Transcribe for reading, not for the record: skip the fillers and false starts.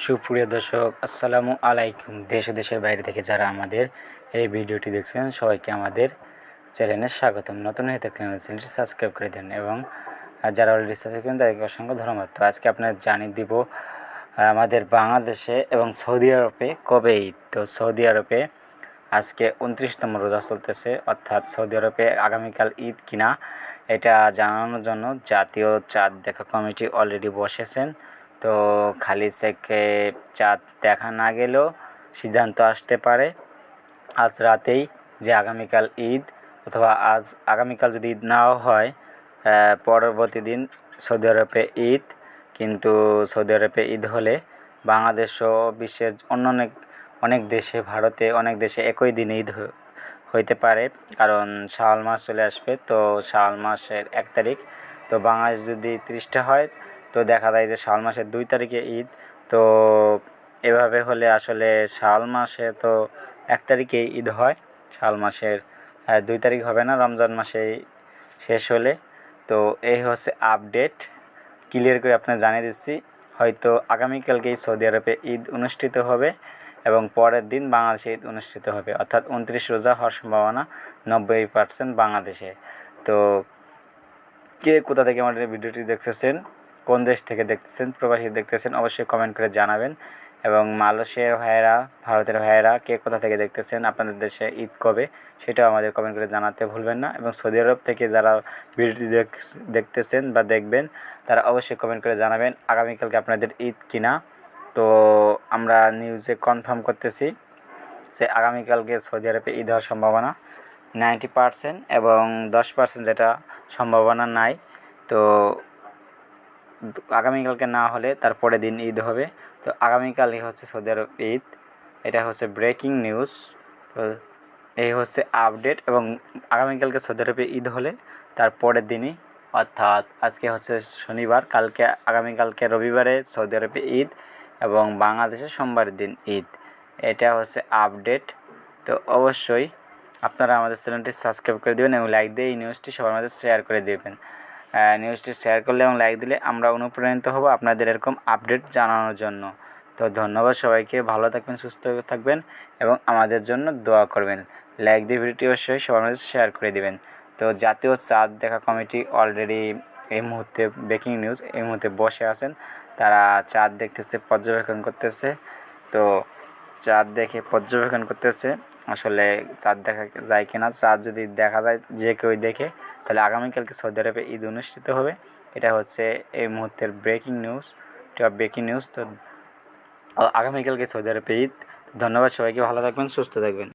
সুপ্রিয় দর্শক, আসসালামু আলাইকুম। দেশ ও দেশের বাইরে থেকে যারা আমাদের এই ভিডিওটি দেখছেন সবাইকে আমাদের চ্যানেলে স্বাগতম। নতুন হয়ে থাকলে আমাদের চ্যানেলটি সাবস্ক্রাইব করে দেন এবং যারা অলরেডি সাবস্ক্রাইব করেন তাদেরকে অসংখ্য ধন্যবাদ। তো আজকে আপনাদের জানিয়ে দিব আমাদের বাংলাদেশে এবং সৌদি আরবে কবে ঈদ। তো সৌদি আরবে আজকে 29তম রোজা চলতেছে, অর্থাৎ সৌদি আরবে আগামীকাল ঈদ কিনা এটা জানানোর জন্য জাতীয় চাঁদ দেখা কমিটি অলরেডি বসেছেন। তো খালি চেকে চাঁদ দেখা না গেলেও সিদ্ধান্ত আসতে পারে আজ রাতেই যে আগামীকাল ঈদ, অথবা আগামীকাল যদি ঈদ নাও হয় পরবর্তী দিন সৌদি আরবে ঈদ। কিন্তু সৌদি আরবে ঈদ হলে বাংলাদেশও বিশ্বের অনেক দেশে, ভারতে অনেক দেশে একই দিন ঈদ হইতে পারে, কারণ শাওয়াল মাস চলে আসবে। তো শাওয়াল মাসের 1 তারিখ, তো বাংলাদেশ যদি 30টা হয় তো দেখা যায় যে শাওয়াল মাসের 2 তারিখে ঈদ। তো এভাবে হলে আসলে শাওয়াল মাসে তো 1 তারিখেই ঈদ হয়, শাওয়াল মাসের 2 তারিখ হবে না রমজান মাসে শেষ হলে। তো এই হচ্ছে আপডেট, ক্লিয়ার করে আপনার জানিয়ে দিচ্ছি। হয়তো আগামীকালকেই সৌদি আরবে ঈদ অনুষ্ঠিত হবে এবং পরের দিন বাংলাদেশে ঈদ অনুষ্ঠিত হবে, অর্থাৎ 29 রোজা হওয়ার সম্ভাবনা 90% বাংলাদেশে। তো কে কোথা থেকে আমাদের ভিডিওটি দেখতেছেন, কোন দেশ থেকে দেখতেছেন, প্রবাসী দেখতেছেন, অবশ্যই কমেন্ট করে জানাবেন। এবং মালয়েশিয়ার ভাইয়েরা, ভারতের ভাইয়েরা কে কোথা থেকে দেখতেছেন, আপনাদের দেশে ঈদ কবে সেটাও আমাদের কমেন্ট করে জানাতে ভুলবেন না। এবং সৌদি আরব থেকে যারা ভিডিওটি দেখতেছেন বা দেখবেন তারা অবশ্যই কমেন্ট করে জানাবেন আগামীকালকে আপনাদের ঈদ কিনা। তো আমরা নিউজে কনফার্ম করতেছি যে আগামীকালকে সৌদি আরবে ঈদ হওয়ার সম্ভাবনা 90% এবং 10% যেটা সম্ভাবনা নাই। তো আগামীকালকে না হলে তারপরে দিন ঈদ হবে। তো আগামীকালই হচ্ছে সৌদি আরব ঈদ, এটা হচ্ছে ব্রেকিং নিউজ। তো এই হচ্ছে আপডেট, এবং আগামীকালকে সৌদি আরবে ঈদ হলে তারপরের দিনই, অর্থাৎ আজকে হচ্ছে শনিবার, আগামীকালকে রবিবারে সৌদি আরবে ঈদ এবং বাংলাদেশে সোমবারের দিন ঈদ। এটা হচ্ছে আপডেট। তো অবশ্যই আপনারা আমাদের চ্যানেলটি সাবস্ক্রাইব করে দেবেন এবং লাইক দিয়ে এই নিউজটি সবার মাঝে শেয়ার করে দেবেন। নিউজটি শেয়ার করলে এবং লাইক দিলে আমরা অনুপ্রাণিত হব আপনাদের এরকম আপডেট জানানোর জন্য। তো ধন্যবাদ সবাইকে, ভালো থাকবেন, সুস্থ থাকবেন এবং আমাদের জন্য দোয়া করবেন। লাইক দিয়ে ভিডিওটি অবশ্যই সবার মাঝে শেয়ার করে দেবেন। তো জাতীয় চাঁদ দেখা কমিটি অলরেডি এই মুহূর্তে, ব্রেকিং নিউজ, এই মুহূর্তে বসে আছেন। তারা চাঁদ দেখতেছে, পর্যবেক্ষণ করতেছে। তো চাঁদ দেখে পর্যবেক্ষণ করতেছে আসলে চাঁদ দেখা যায় কিনা। চাঁদ যদি দেখা যায়, যে কেউ দেখে, তাহলে আগামীকালকে সৌদি আরবে ঈদ অনুষ্ঠিত হবে। এটা হচ্ছে এই মুহূর্তের ব্রেকিং নিউজ, তো আগামীকালকে সৌদি আরবে ঈদ। ধন্যবাদ সবাইকে, ভালো থাকবেন, সুস্থ থাকবেন।